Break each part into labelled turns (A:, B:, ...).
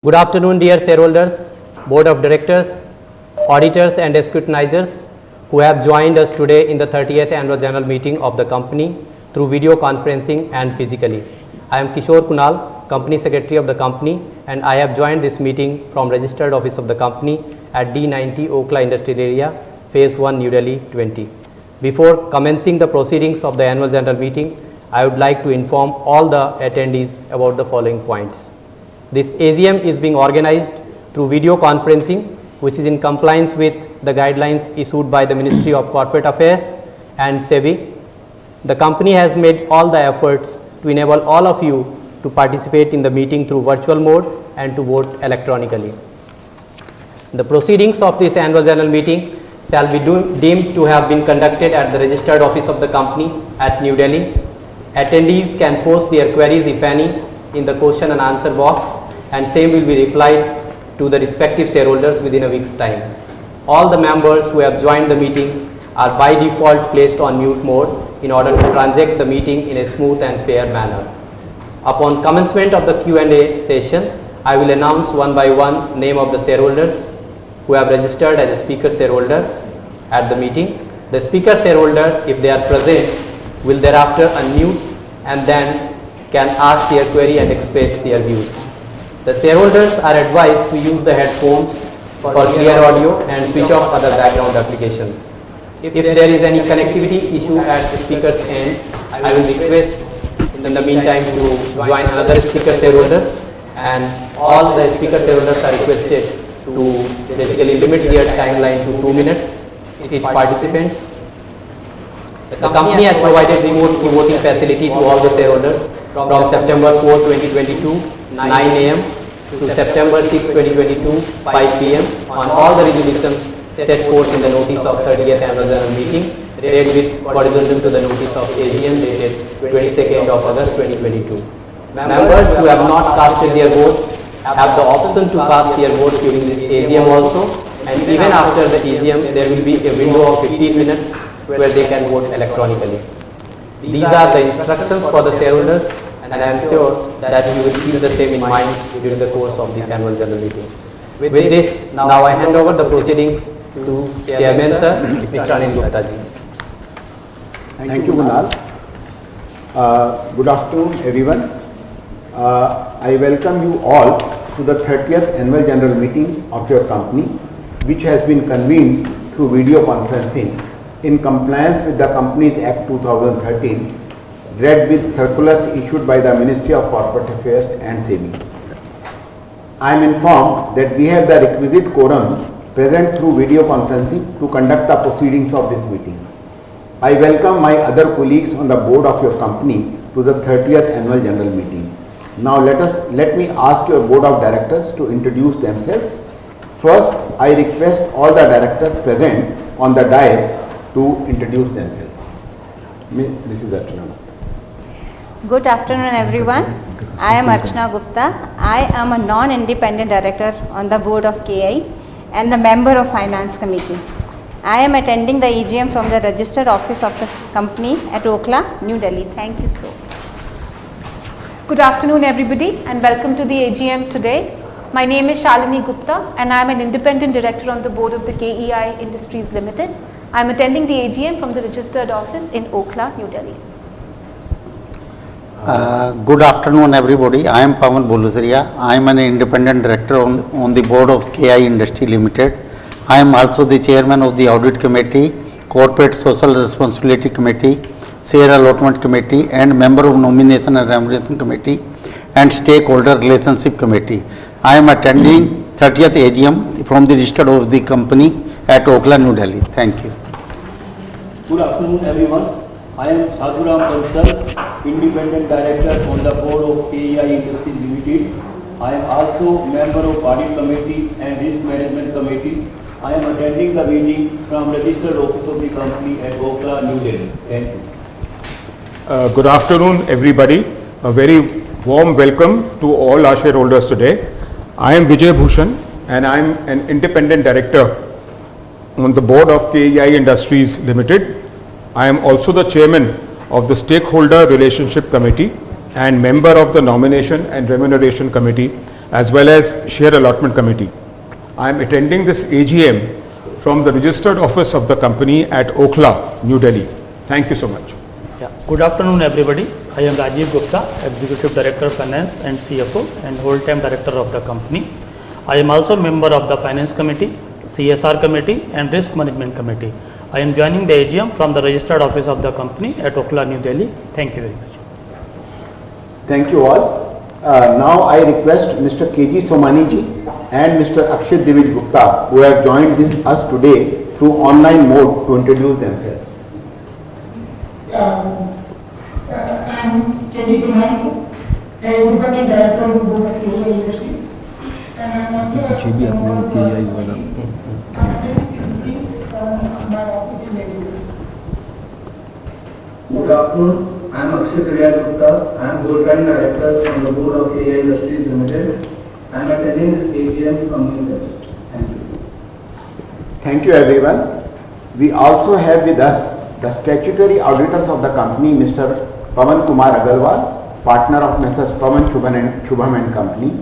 A: Good afternoon, dear shareholders, board of directors, auditors and scrutinizers who have joined us today in the 30th annual general meeting of the company through video conferencing and physically. I am Kishore Kunal, company secretary of the company, and I have joined this meeting from registered office of the company at D90 Okhla Industrial Area, Phase 1, New Delhi 20. Before commencing the proceedings of the annual general meeting, I would like to inform all the attendees about the following points. This AGM is being organized through video conferencing, which is in compliance with the guidelines issued by the Ministry of Corporate Affairs and SEBI. The company has made all the efforts to enable all of you to participate in the meeting through virtual mode and to vote electronically. The proceedings of this annual general meeting shall be deemed to have been conducted at the registered office of the company at New Delhi. Attendees can post their queries, if any, in the question and answer box, and same will be replied to the respective shareholders within a week's time. All the members who have joined the meeting are by default placed on mute mode in order to transact the meeting in a smooth and fair manner. Upon commencement of the Q&A session, I will announce one by one name of the shareholders who have registered as a speaker shareholder at the meeting. The speaker shareholder, if they are present, will thereafter unmute and then can ask their query and express their views. The shareholders are advised to use the headphones for clear audio and switch off other background applications. If there is any connectivity issue at the speaker's end, I will request in the meantime to join another speaker shareholders, and all the speaker shareholders are requested to basically limit their timeline to 2 minutes each participants. The company has provided remote e-voting facility to all the shareholders from September 4, 2022, 9 a.m. to September 6, 2022, 5 p.m. on all the resolutions set forth in the notice of 30th annual general meeting, read with horizontal to the notice of AGM dated 22nd of August 2022. Members who have not casted their vote have the option to cast their vote during this AGM also, and even after the AGM there will be a window of 15 minutes where they can vote electronically. These are the instructions for the shareholders, and I am sure that you will keep the same in mind during the course of this annual general meeting. With this, now I hand over the proceedings to Chairman Sir, Mr. Anil Gupta ji.
B: Thank you, Kunal. Good afternoon, everyone. I welcome you all to the 30th annual general meeting of your company, which has been convened through video conferencing in compliance with the Companies Act 2013, read with circulars issued by the Ministry of Corporate Affairs and SEBI. I am informed that we have the requisite quorum present through video conferencing to conduct the proceedings of this meeting. I welcome my other colleagues on the board of your company to the 30th annual general meeting. Now let me ask your board of directors to introduce themselves. First, I request all the directors present on the dais to introduce themselves. Mrs. Archana.
C: Good afternoon, everyone. I am Archana Gupta. I am a non-independent director on the board of KI and the member of Finance Committee. I am attending the AGM from the registered office of the company at Okhla, New Delhi. Thank you so much.
D: Good afternoon, everybody, and welcome to the AGM today. My name is Shalini Gupta, and I am an independent director on the board of the KEI Industries Limited. I am attending the AGM from the registered office in Okhla, New Delhi.
E: Good afternoon, everybody. I am Pawan Bolusaria. I am an independent director on the board of KI Industry Limited. I am also the chairman of the Audit Committee, Corporate Social Responsibility Committee, Share Allotment Committee, and member of Nomination and Remuneration Committee and Stakeholder Relationship Committee. I am attending 30th AGM from the registered of the company at Okhla, New Delhi. Thank you.
F: Good afternoon, everyone. I am Sadhuram Bansal, independent director on the board of KEI Industries Limited. I am also member of Audit Committee and Risk Management Committee. I am attending the meeting from registered office of the company at Okhla, New Delhi. Thank you.
G: Good afternoon, everybody. A very warm welcome to all our shareholders today. I am Vijay Bhushan, and I am an independent director on the board of KEI Industries Limited. I am also the chairman of the Stakeholder Relationship Committee and member of the Nomination and Remuneration Committee as well as Share Allotment Committee. I am attending this AGM from the registered office of the company at Okhla, New Delhi. Thank you so much.
H: Yeah. Good afternoon, everybody. I am Rajiv Gupta, Executive Director of Finance and CFO and whole-time Director of the company. I am also member of the Finance Committee, CSR Committee and Risk Management Committee. I am joining the AGM from the registered office of the company at Okhla, New Delhi. Thank you very much.
B: Thank you all. Now I request Mr. KG Somani ji and Mr. Akshit Divij Gupta, who have joined us today through online mode, to introduce themselves.
I: I'm KG Somani, Independent Director of the Board of KEI Industries, and I'm also
J: Good afternoon, I am Akshit Divij Gupta. I am whole-time Director on the Board of KEI Industries Limited. I am attending this AGM from New Delhi. Thank you.
B: Thank you everyone. We also have with us the statutory auditors of the company, Mr. Pawan Kumar Agarwal, partner of Messrs. Pawan Shubham and Company,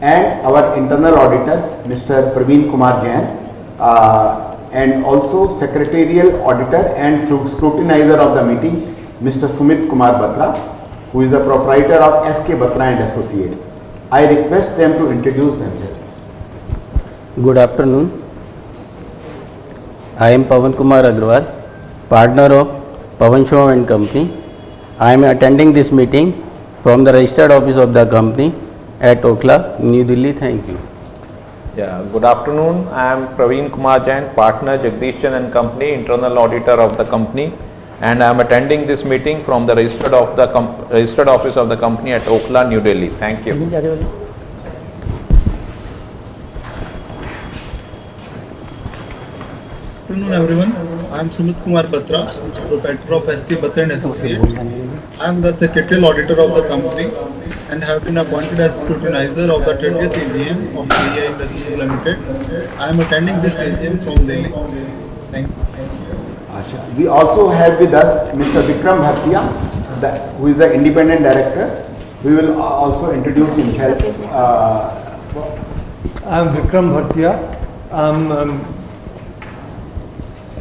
B: and our internal auditors, Mr. Praveen Kumar Jain, and also secretarial auditor and scrutinizer of the meeting, Mr. Sumit Kumar Batra, who is the proprietor of SK Batra and Associates. I request them to introduce themselves.
K: Good afternoon. I am Pawan Kumar Agarwal, partner of Pawan Shubham and Company. I am attending this meeting from the registered office of the company at Okhla, New Delhi. Thank you.
L: Yeah, good afternoon. I am Praveen Kumar Jain, partner Jagdish Chand and Company, internal auditor of the company, and I am attending this meeting from the registered office of the company at Okhla, New Delhi. Thank you.
M: Good afternoon everyone. I am Sumit Kumar Batra, proprietor of SK Batra and Associates. I am the secretarial auditor of the company and have been appointed as scrutinizer of the 30th AGM of KEI Industries Limited. I am attending this AGM from Delhi. Thank you.
B: We also have with us Mr. Vikram Bhartia, who is the independent director. We will also introduce himself.
N: I am Vikram Bhartia.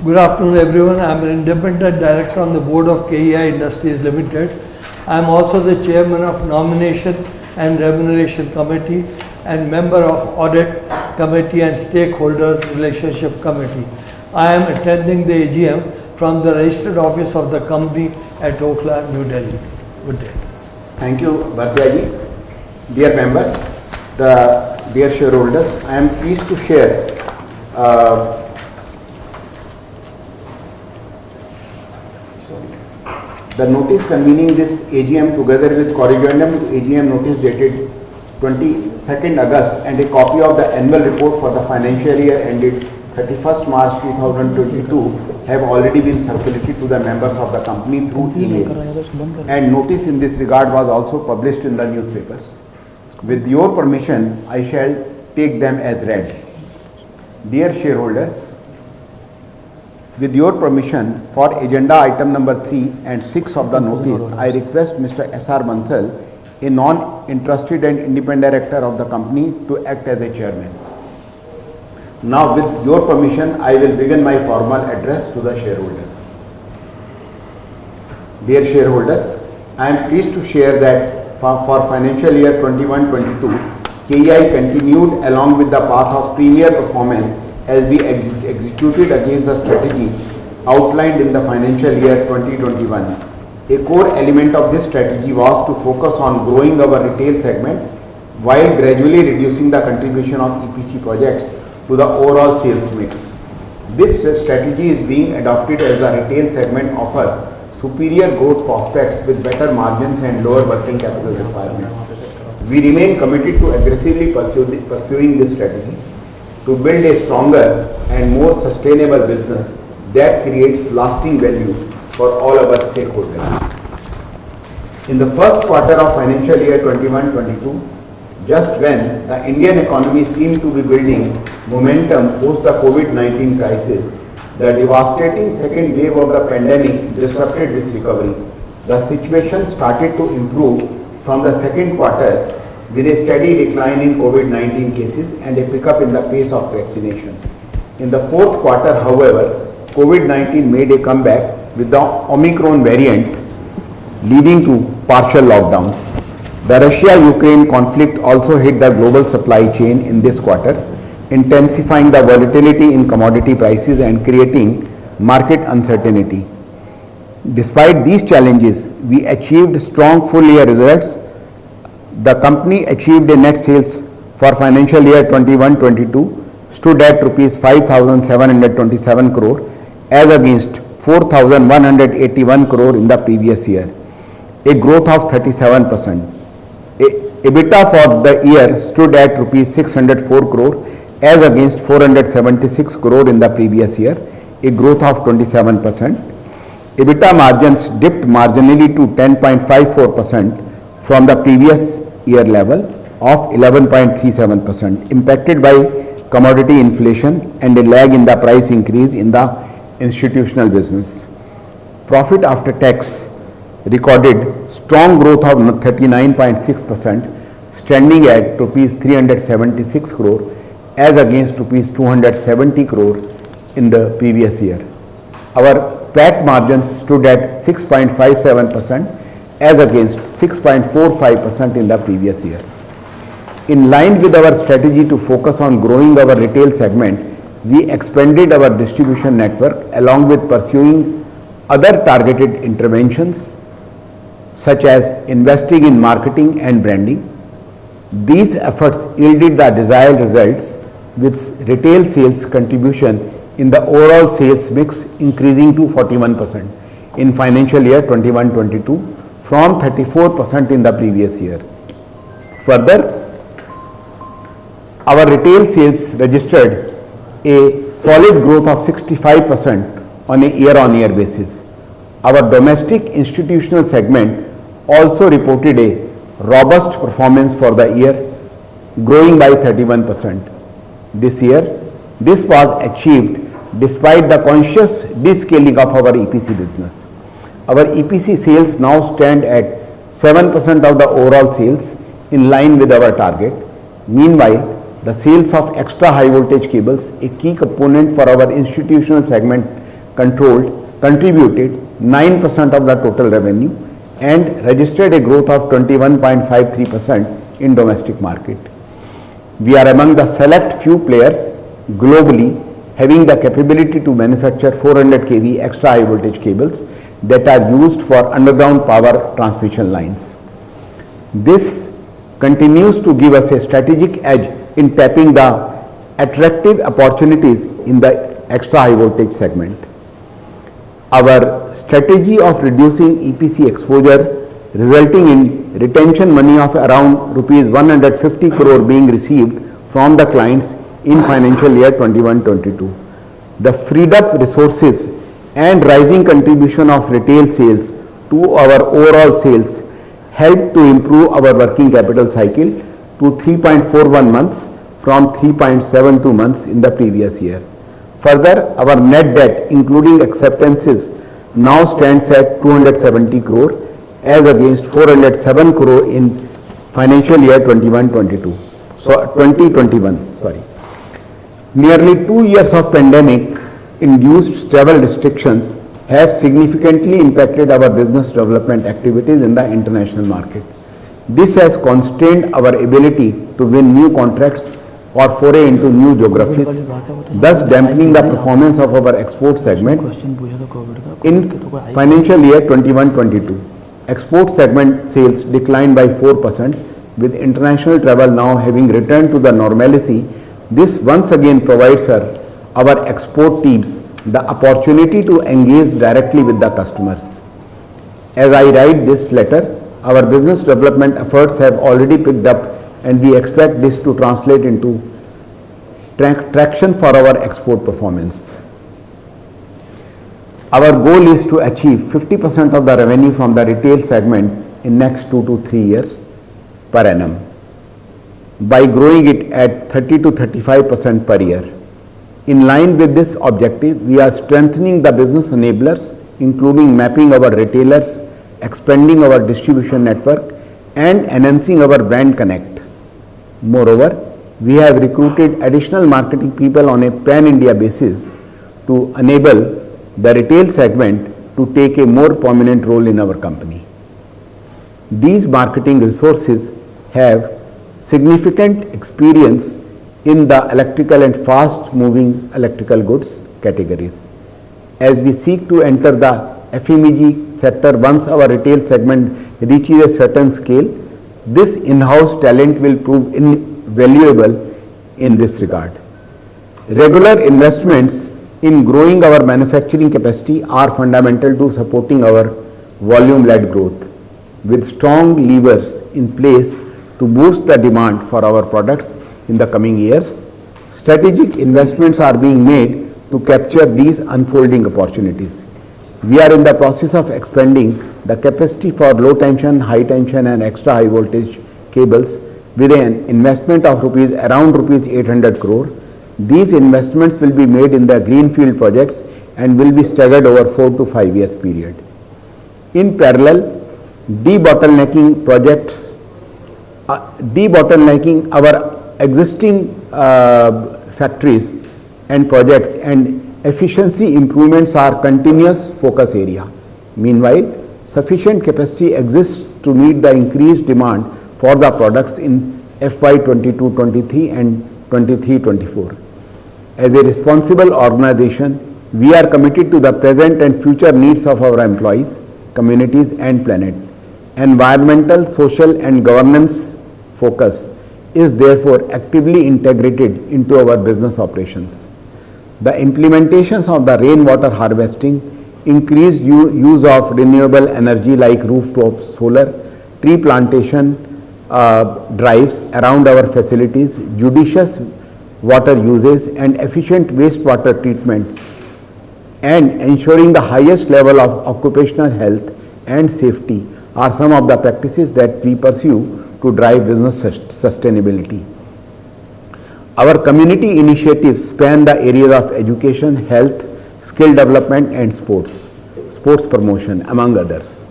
N: Good afternoon everyone. I am an independent director on the board of KEI Industries Limited. I am also the chairman of Nomination and Remuneration Committee and member of Audit Committee and Stakeholder Relationship Committee. I am attending the AGM from the registered office of the company at Okhla, New Delhi. Good day.
B: Thank you, Bhartia ji. Dear members, dear shareholders, I am pleased to share the notice convening this AGM together with corrigendum to AGM notice dated 22nd August and a copy of the annual report for the financial year ended 31st March 2022 have already been circulated to the members of the company through email, and notice in this regard was also published in the newspapers. With your permission, I shall take them as read. Dear shareholders, with your permission, for agenda item number 3 and 6 of the notice, I request Mr. S.R. Bansal, a non-interested and independent director of the company, to act as a chairman. Now, with your permission, I will begin my formal address to the shareholders. Dear shareholders, I am pleased to share that for financial year 21-22, KEI continued along with the path of premier performance as we executed against the strategy outlined in the financial year 2021. A core element of this strategy was to focus on growing our retail segment while gradually reducing the contribution of EPC projects to the overall sales mix. This strategy is being adopted as the retail segment offers superior growth prospects with better margins and lower working capital requirements. We remain committed to aggressively pursuing this strategy to build a stronger and more sustainable business that creates lasting value for all our stakeholders. In the first quarter of financial year 21-22, just when the Indian economy seemed to be building momentum post the COVID-19 crisis, the devastating second wave of the pandemic disrupted this recovery. The situation started to improve from the second quarter with a steady decline in COVID-19 cases and a pickup in the pace of vaccination. In the fourth quarter, however, COVID-19 made a comeback with the Omicron variant leading to partial lockdowns. The Russia-Ukraine conflict also hit the global supply chain in this quarter, intensifying the volatility in commodity prices and creating market uncertainty. Despite these challenges, we achieved strong full-year results. The company achieved a net sales for financial year 21-22 stood at rupees 5,727 crore as against 4,181 crore in the previous year, a growth of 37%. EBITDA for the year stood at rupees 604 crore as against 476 crore in the previous year, a growth of 27%. EBITDA margins dipped marginally to 10.54% from the previous year level of 11.37%, impacted by commodity inflation and a lag in the price increase in the institutional business. Profit after tax recorded strong growth of 39.6%, standing at rupees 376 crore as against rupees 270 crore in the previous year. Our PAT margins stood at 6.57% as against 6.45% in the previous year. In line with our strategy to focus on growing our retail segment, we expanded our distribution network along with pursuing other targeted interventions such as investing in marketing and branding. These efforts yielded the desired results with retail sales contribution in the overall sales mix increasing to 41% in financial year 21-22 from 34% in the previous year. Further, our retail sales registered a solid growth of 65% on a year-on-year basis. Our domestic institutional segment also reported a robust performance for the year, growing by 31%. This year, this was achieved despite the conscious descaling of our EPC business. Our EPC sales now stand at 7% of the overall sales, in line with our target. Meanwhile, the sales of extra high voltage cables, a key component for our institutional segment, contributed 9% of the total revenue and registered a growth of 21.53% in domestic market. We are among the select few players globally having the capability to manufacture 400 kV extra high voltage cables that are used for underground power transmission lines. This continues to give us a strategic edge in tapping the attractive opportunities in the extra high voltage segment. Our strategy of reducing EPC exposure resulting in retention money of around rupees 150 crore being received from the clients in financial year 21-22. The freed up resources and rising contribution of retail sales to our overall sales helped to improve our working capital cycle to 3.41 months from 3.72 months in the previous year. Further, our net debt including acceptances now stands at 270 crore as against 407 crore in financial year 2021. Nearly 2 years of pandemic induced travel restrictions have significantly impacted our business development activities in the international market. This has constrained our ability to win new contracts or foray into new geographies, thus dampening the performance of our export segment. In financial year 21-22, export segment sales declined by 4%, with international travel now having returned to the normalcy. This once again provides our export teams the opportunity to engage directly with the customers. As I write this letter, our business development efforts have already picked up and we expect this to translate into traction for our export performance. Our goal is to achieve 50% of the revenue from the retail segment in next 2 to 3 years per annum by growing it at 30 to 35% per year. In line with this objective, we are strengthening the business enablers, including mapping our retailers, expanding our distribution network and enhancing our brand connect. Moreover, we have recruited additional marketing people on a pan-India basis to enable the retail segment to take a more prominent role in our company. These marketing resources have significant experience in the electrical and fast-moving electrical goods categories. As we seek to enter the FMEG sector once our retail segment reaches a certain scale, this in-house talent will prove invaluable in this regard. Regular investments in growing our manufacturing capacity are fundamental to supporting our volume-led growth. With strong levers in place to boost the demand for our products in the coming years, strategic investments are being made to capture these unfolding opportunities. We are in the process of expanding the capacity for low tension, high tension and extra high voltage cables with an investment of around rupees 800 crore. These investments will be made in the greenfield projects and will be staggered over 4 to 5 years period. In parallel, debottlenecking our existing factories and projects and efficiency improvements are continuous focus area. Meanwhile, sufficient capacity exists to meet the increased demand for the products in FY 22-23 and 23-24. As a responsible organization, we are committed to the present and future needs of our employees, communities and planet. Environmental, social and governance focus is therefore actively integrated into our business operations. The implementations of the rainwater harvesting, increased use of renewable energy like rooftop solar, tree plantation drives around our facilities, judicious water usage and efficient wastewater treatment, and ensuring the highest level of occupational health and safety are some of the practices that we pursue to drive business sustainability. Our community initiatives span the areas of education, health, skill development and sports promotion among others.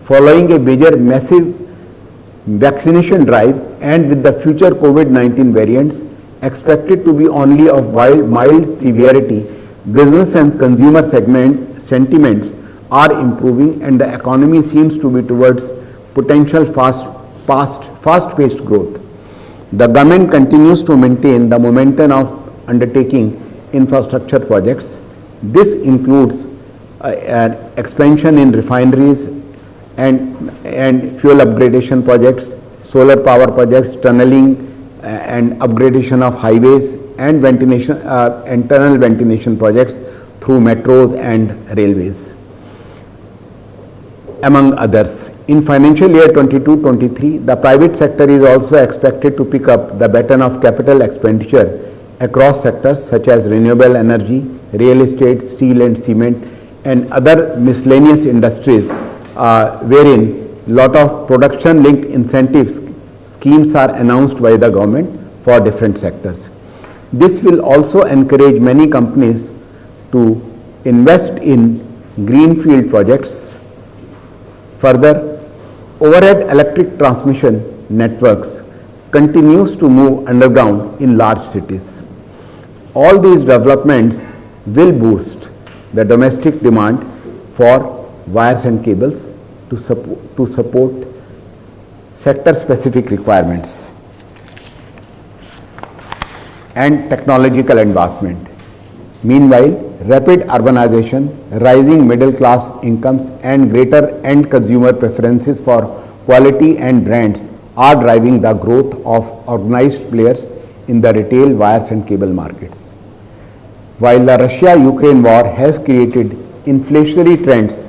B: Following a massive vaccination drive and with the future COVID-19 variants expected to be only of mild severity, business and consumer sentiments are improving and the economy seems to be towards potential fast-paced growth. The government continues to maintain the momentum of undertaking infrastructure projects. This includes an expansion in refineries and fuel upgradation projects, solar power projects, tunneling and upgradation of highways and ventilation and tunnel ventilation projects through metros and railways, among others. In financial year 22-23, the private sector is also expected to pick up the baton of capital expenditure across sectors such as renewable energy, real estate, steel and cement and other miscellaneous industries wherein lot of production linked incentives schemes are announced by the government for different sectors. This will also encourage many companies to invest in greenfield projects. Further, overhead electric transmission networks continues to move underground in large cities. All these developments will boost the domestic demand for wires and cables to support sector-specific requirements and technological advancement. Meanwhile, rapid urbanization, rising middle class incomes and greater end consumer preferences for quality and brands are driving the growth of organized players in the retail wires and cable markets. While the Russia-Ukraine war has created inflationary trends,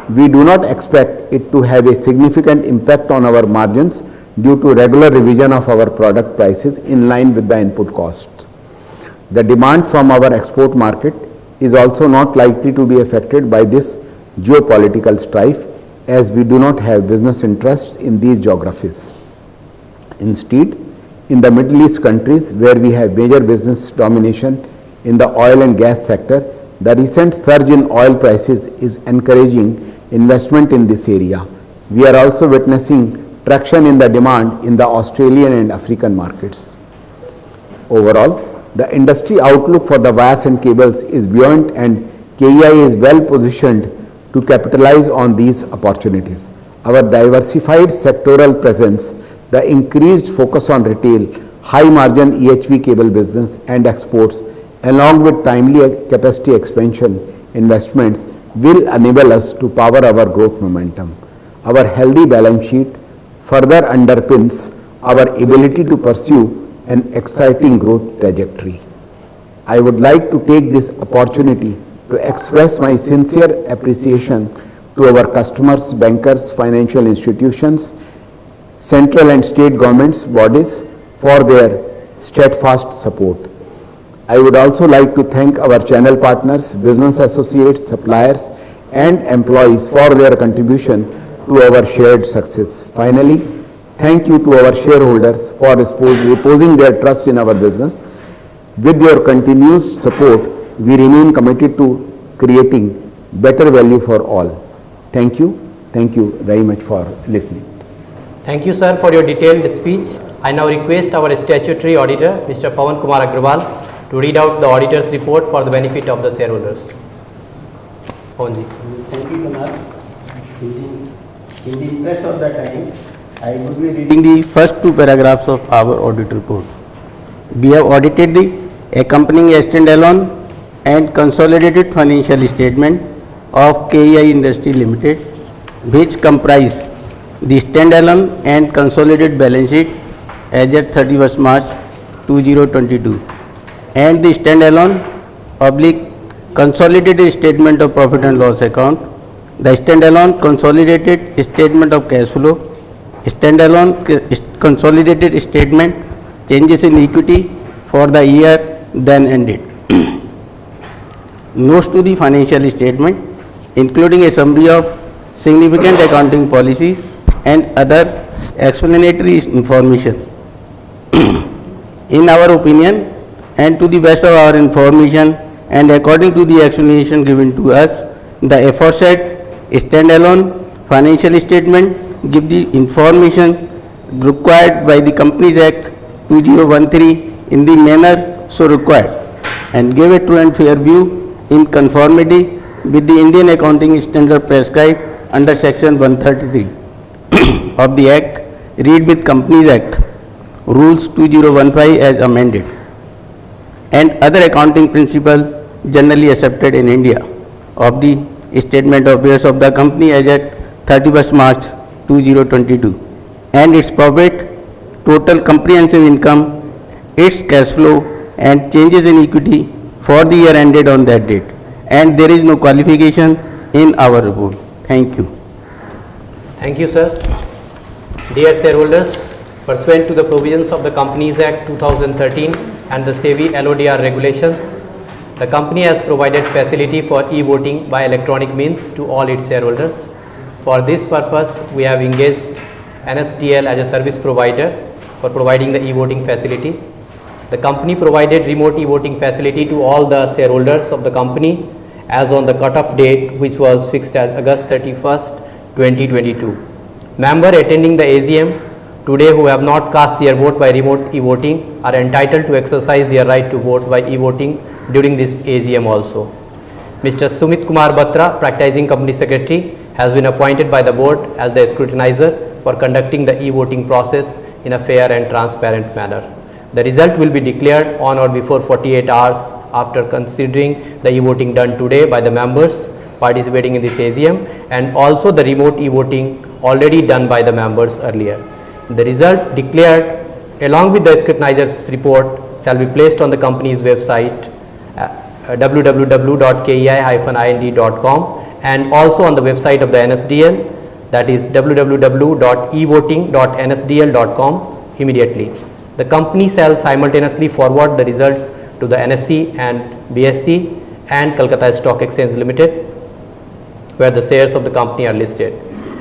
B: we do not expect it to have a significant impact on our margins due to regular revision of our product prices in line with the input cost. The demand from our export market is also not likely to be affected by this geopolitical strife, as we do not have business interests in these geographies. Instead, in the Middle East countries where we have major business domination in the oil and gas sector, the recent surge in oil prices is encouraging investment in this area. We are also witnessing traction in the demand in the Australian and African markets. Overall, the industry outlook for the wires and cables is buoyant, and KEI is well positioned to capitalize on these opportunities. Our diversified sectoral presence, the increased focus on retail, high margin EHV cable business and exports, along with timely capacity expansion investments, will enable us to power our growth momentum. Our healthy balance sheet further underpins our ability to pursue an exciting growth trajectory. I would like to take this opportunity to express my sincere appreciation to our customers, bankers, financial institutions, central and state governments, bodies for their steadfast support. I would also like to thank our channel partners, business associates, suppliers and employees for their contribution to our shared success. Finally, thank you to our shareholders for reposing their trust in our business. With your continuous support, we remain committed to creating better value for all. Thank you. Thank you very much for listening.
A: Thank you, sir, for your detailed speech. I now request our statutory auditor, Mr. Pawan Kumar Agrawal, to read out the auditor's report for the benefit of the shareholders. Pawanji.
K: Thank you, Kumar. In the interest of the time, I would be reading the first two paragraphs of our audit report. We have audited the accompanying standalone and consolidated financial statement of KEI Industries Limited, which comprise the standalone and consolidated balance sheet as at 31st March 2022 and the standalone / consolidated statement of profit and loss account, the standalone consolidated statement of cash flow, standalone consolidated statement changes in equity for the year then ended. Notes to the financial statement, including a summary of significant accounting policies and other explanatory information. In our opinion, and to the best of our information and according to the explanation given to us, the aforesaid standalone financial statement give the information required by the Companies Act 2013 in the manner so required and give a true and fair view in conformity with the Indian accounting standard prescribed under section 133 of the Act. Read with Companies Act Rules 2015 as amended and other accounting principles generally accepted in India of the statement of affairs of the company as at 31st March 2022 and its profit, total comprehensive income, its cash flow and changes in equity for the year ended on that date, and there is no qualification in our report. Thank you.
A: Thank you, sir. Dear shareholders, pursuant to the provisions of the Companies Act 2013 and the SEBI LODR regulations, the company has provided facility for e-voting by electronic means to all its shareholders. For this purpose, we have engaged NSDL as a service provider for providing the e-voting facility. The company provided remote e-voting facility to all the shareholders of the company as on the cut-off date, which was fixed as August 31st, 2022. Members attending the AGM today who have not cast their vote by remote e-voting are entitled to exercise their right to vote by e-voting during this AGM also. Mr. Sumit Kumar Batra, practicing company secretary, has been appointed by the board as the scrutinizer for conducting the e-voting process in a fair and transparent manner. The result will be declared on or before 48 hours after considering the e-voting done today by the members participating in this AGM and also the remote e-voting already done by the members earlier. The result declared along with the scrutinizer's report shall be placed on the company's website www.kei-ind.com and also on the website of the NSDL, that is www.evoting.nsdl.com immediately. The company shall simultaneously forward the result to the NSE and BSE and Kolkata Stock Exchange Limited, where the shares of the company are listed.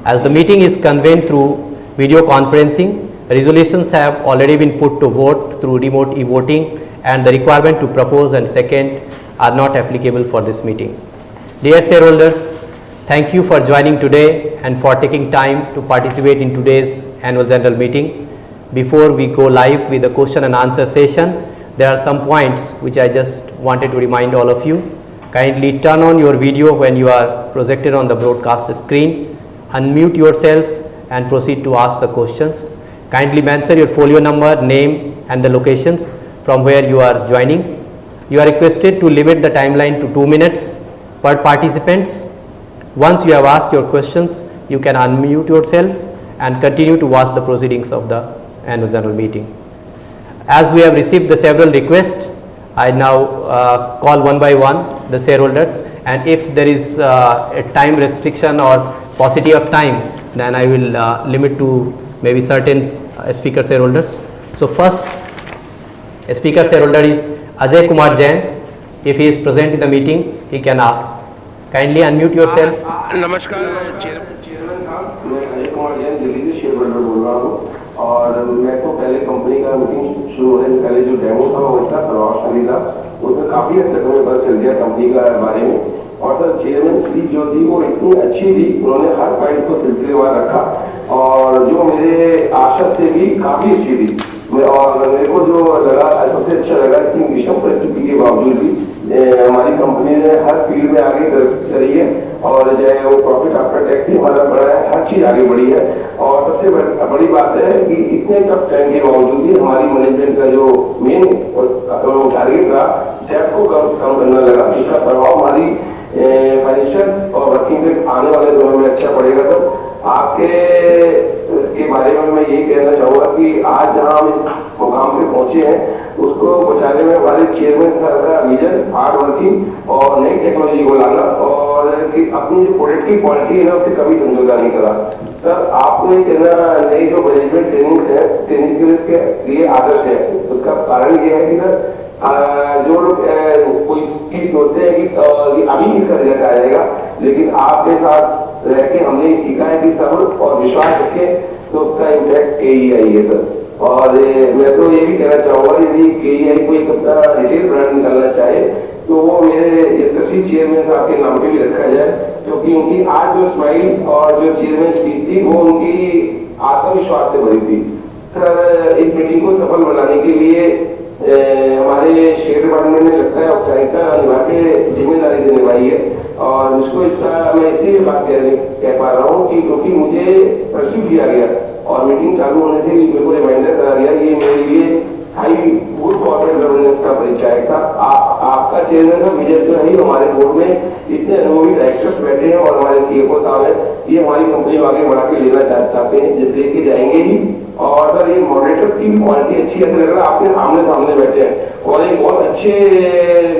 A: As the meeting is convened through video conferencing, resolutions have already been put to vote through remote e-voting and the requirement to propose and second are not applicable for this meeting. Dear shareholders, thank you for joining today and for taking time to participate in today's annual general meeting. Before we go live with the question and answer session, there are some points which I just wanted to remind all of you. Kindly turn on your video when you are projected on the broadcast screen, unmute yourself and proceed to ask the questions. Kindly mention your folio number, name and the locations from where you are joining. You are requested to limit the timeline to 2 minutes per participants. Once you have asked your questions, you can unmute yourself and continue to watch the proceedings of the annual general meeting. As we have received the several requests, I now call one by one the shareholders, and if there is a time restriction or paucity of time, then I will limit to maybe certain speaker shareholders. So first speaker shareholder is Ajay Kumar Jain. If he is present in the meeting, he can ask. Kindly unmute yourself.
O: नमस्कार chairman साहब, मैं अजय कुमार जैन दिल्ली से share holder बोल रहा हूँ और मैं तो पहले कंपनी का मीटिंग शुरू होने से पहले जो डेमो था वो इतना प्रभावशाली था, उसमें काफी हद तक हमें पता चल गया कंपनी का बारे में। और सर चेयरमैन स्पीच जो थी वो इतनी अच्छी थी, उन्होंने हर पॉइंट को सिलसिलेवार रखा और जो मेरे आशा से भी काफी अच्छी थी। और मेरे को जो लगा सबसे अच्छा लगा कि विषम परिस्थिति के बावजूद भी हमारी कंपनी ने हर फील्ड में आगे करी है और जो है वो प्रॉफिट आफ्टर टैक्स भी हमारा बढ़ा है, हर चीज आगे बढ़ी है। और सबसे बड़ी बात है कि इतने टफ टाइम के बावजूद भी हमारी मैनेजमेंट का जो मेन टारगेट था डेब्ट को कम करना लगा, इसका प्रभाव हमारी फाइनेंशियल और वर्किंग पे आने वाले दिनों में अच्छा पड़ेगा। तो आपके बारे में मैं यही कहना चाहूँगा कि आज जहाँ हम इस मुकाम पे पहुँचे हैं उसको बचाने में हमारे चेयरमैन सर का विजन, हार्ड वर्किंग और नई टेक्नोलॉजी को लाना और कि अपनी जो प्रोडक्ट की क्वालिटी है ना उससे कभी समझौता नहीं करा। सर आपको ये कहना नई जो मैनेजमेंट ट्रेनिंग के लिए आदर्श है, उसका कारण ये है कि सर जो लोग कोई चीज सोचते हैं कि अभी इसका रिजल्ट आ जाएगा, लेकिन आपके साथ रह के हमने सीखा है कि सब्र और विश्वास रखें तो उसका इम्पैक्ट KEI है सर। और मैं तो ये भी कहना चाहूँगा यदि KEI को एक अपना रिटेल ब्रांड निकालना चाहे तो वो मेरे यशस्वी चेयरमैन साहब के नाम पे भी रखा जाए, क्योंकि उनकी आज जो स्माइल और जो चेयरमैन स्पीच थी वो उनकी आत्मविश्वास से भरी थी। सर इस मीटिंग को सफल बनाने के लिए हमारे शेयर डिपार्टमेंट ने लगता है औपचारिकता निभा के जिम्मेदारी से निभाई है और जिसको इसका मैं इसलिए बात कह पा रहा हूँ कि क्योंकि मुझे परस्यू किया गया और मीटिंग चालू होने से मेरे को रिमाइंडर करा गया, ये मेरे लिए हाई गुड कॉर्पोरेट गवर्नेंस का परिचय था। आपका चेयरमैन का विजय तो है, हमारे बोर्ड में इतने अनुभवी डायरेक्टर्स बैठे हैं और हमारे CFO साहब हैं, ये हमारी कंपनी को आगे बढ़ा के लेना चाहते हैं, जिससे लेके जाएंगे ही। और सर ये मॉडरेटर की क्वालिटी अच्छी ऐसे लग रहा है आपके सामने बैठे हैं और एक बहुत अच्छे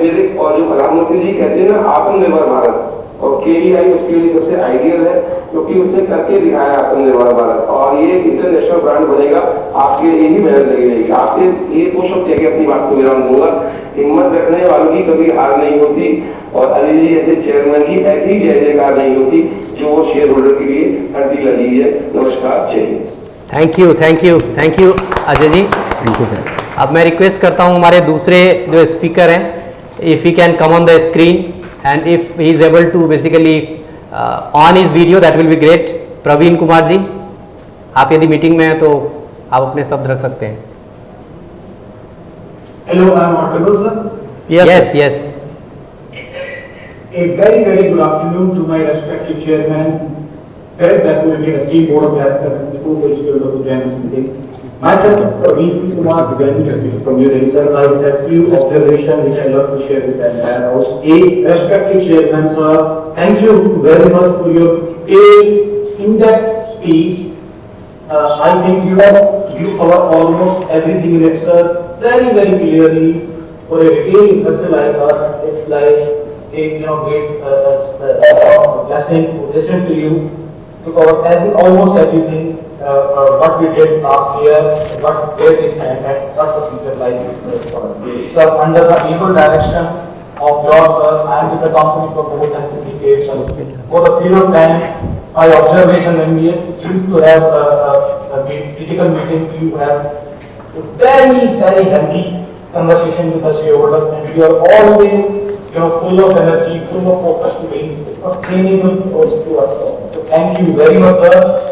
O: मेरे और जो प्रधानमंत्री जी कहते हैं ना आत्मनिर्भर भारत, और KEI उसके लिए सबसे आइडियल है क्योंकि उसने करके दिखाया आत्मनिर्भर भारत और ये इंटरनेशनल ब्रांड बनेगा। आपके यही मेहनत लगी रहेगी। आपके ये दो शब्द कह के अपनी बात को विराम दूंगा। हिम्मत रखने वालों की कभी हार नहीं होती और अनिल जी ऐसे चेयरमैन की ऐसी जय जयकार नहीं होती जो शेयर होल्डर के लिए हड्डी लगी है। नमस्कार, जय Hind.
A: Thank you Ajay ji.
B: Thank you sir.
A: अब मैं रिक्वेस्ट करता हूं हमारे दूसरे जो स्पीकर हैं, if he can come on the screen and if he is able to basically on his video that will be great. Praveen Kumar ji, आप यदि मीटिंग में हैं तो आप अपने शब्द रख सकते हैं।
P: Hello, I am audible, sir?
A: Yes.
P: A very good afternoon to my respected chairman, very definitely esteemed board of directors, before the schedule of the general meeting. Myself, Praveen Kumar, beginning to speak from you, sir. I have few observations which I love to share with the entire house. Respected chairman, sir, thank you very much for your in-depth speech. I think you cover almost everything in it, sir. Very clearly. For a retail investor like us, it's like a great blessing to listen to you, to cover almost everything. What we did last year, what did this time, and what the future lies for us. Sir, under the able direction of yours, sir, I am with the company for more than 3 decades. For the period of time, my observation when we used to have a physical meeting, you have a very healthy conversation with the shareholder, and you are always full of energy, full of focus to being sustainable to us. So thank you very much, sir.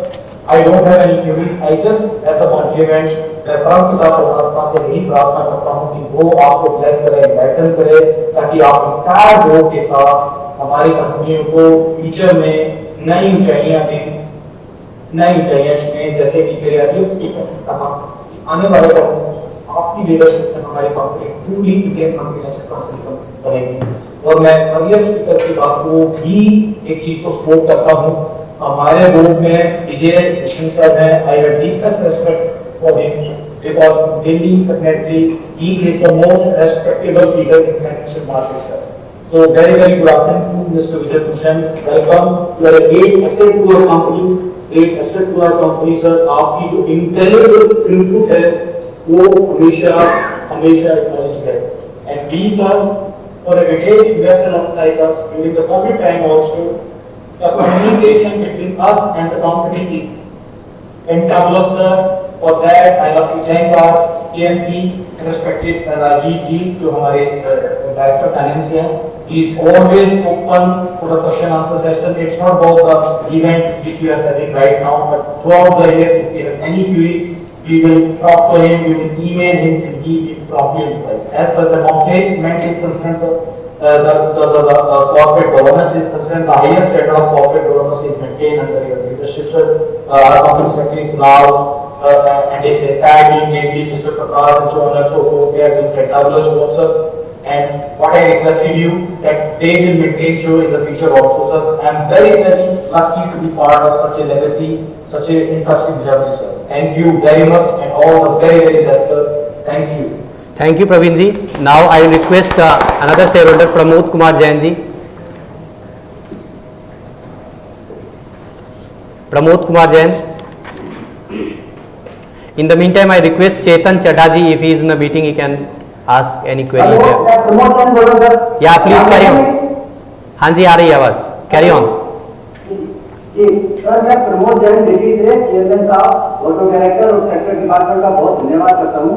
P: I don't have any query. I just have the compliments. मैं परमपिता परमात्मा से यही प्रार्थना करता हूँ कि वो आपको ब्लेस करे, बैटन करे, ताकि आप इंटायर बोर्ड के साथ हमारी कंपनियों को फ्यूचर में नई ऊंचाइयां दें, नई ऊंचाइयां छुएं, जैसे कि मेरे अगले स्पीकर ने कहा आने वाले वक्त आपकी लीडरशिप में हमारी कंपनी पूरी इंडियन कंपनी से कंपनी करेगी। और मैं अगले स्पीकर की बात को भी एक चीज को सपोर्ट करता हूँ। हमारे बोर्ड में विजय भूषण सर हैं, I have deepest respect for him because building definitely he is the most respectable figure in financial market, sir. So very good afternoon, Mr. Vijay Bhushan. Welcome. You are a great asset to our company. Great asset to our company, sir. आपकी जो intelligent input है वो हमेशा acknowledged है. And we, sir, for a retail investor like us during the COVID time also, the communication between us and the company is fantabulous, sir. For that, I love to thank our KMP, respected Rajiv ji, जो हमारे director finance हैं. He is always open for the question answer session. It's not about the event which we are having right now, but throughout the year, if we have any query, we will talk to him, we will email him, and he will promptly reply. As per the document is concerned, sir, the corporate governance is concerned, the highest standard of corporate governance is maintained under your leadership, sir. Our company secretary now. And if they tag in, maybe Mr. Prakash and so on and so forth, they have been fantabulous also. And what I requested you, that they will maintain show in the future also, sir. I am very, very lucky to be part of such a legacy, such an interesting journey, sir. Thank you very much and all the very, very best, sir. Thank you.
A: Thank you, Praveen ji. Now I will request another shareholder, Pramod Kumar Jain ji. Pramod Kumar Jain. In the meantime, I request Chetan Chadha ji, if he is in the meeting, he can ask any query. Yeah, please carry on. हाँ जी, आ रही है आवाज. Carry on.
Q: Ji, sir मैं प्रमोद जैन दिल्ली से chairman साहब, auto director और sector department का बहुत धन्यवाद करता हूँ।